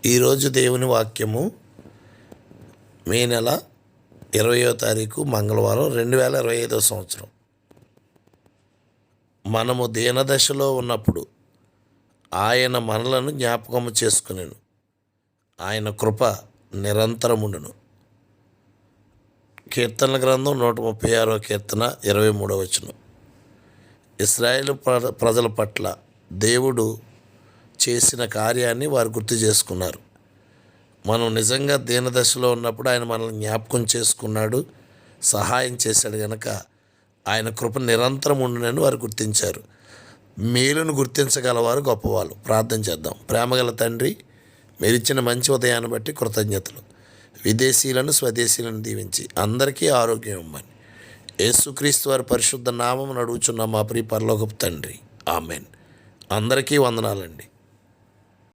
ఈరోజు దేవుని వాక్యము మే నెల 20వ తారీఖు మంగళవారం 2025 సంవత్సరం. మనము దీనదశలో ఉన్నప్పుడు ఆయన మనలను జ్ఞాపకము చేసుకునేను. ఆయన కృప నిరంతరముండును. కీర్తనల గ్రంథం 136వ కీర్తన 23వ వచనం. ఇశ్రాయేలు ప్రజల పట్ల దేవుడు చేసిన కార్యాన్ని వారు గుర్తు చేసుకున్నారు. మనం నిజంగా దీనదశలో ఉన్నప్పుడు ఆయన మనల్ని జ్ఞాపకం చేసుకున్నాడు, సహాయం చేశాడు కనుక ఆయన కృప నిరంతరం ఉండునని వారు గుర్తించారు. మేలును గుర్తించగలవారు గొప్పవాళ్ళు. ప్రార్థన చేద్దాం. ప్రేమగల తండ్రి, మీరిచ్చిన మంచి ఉదయాన్ని బట్టి కృతజ్ఞతలు. విదేశీయులను స్వదేశీయులను దీవించి అందరికీ ఆరోగ్యం ఇవ్వమని యేసుక్రీస్తు వారి పరిశుద్ధ నామమున అడుగుచున్న మా ప్రియ పరలోకపు తండ్రి, ఆమెన్. అందరికీ వందనాలండి.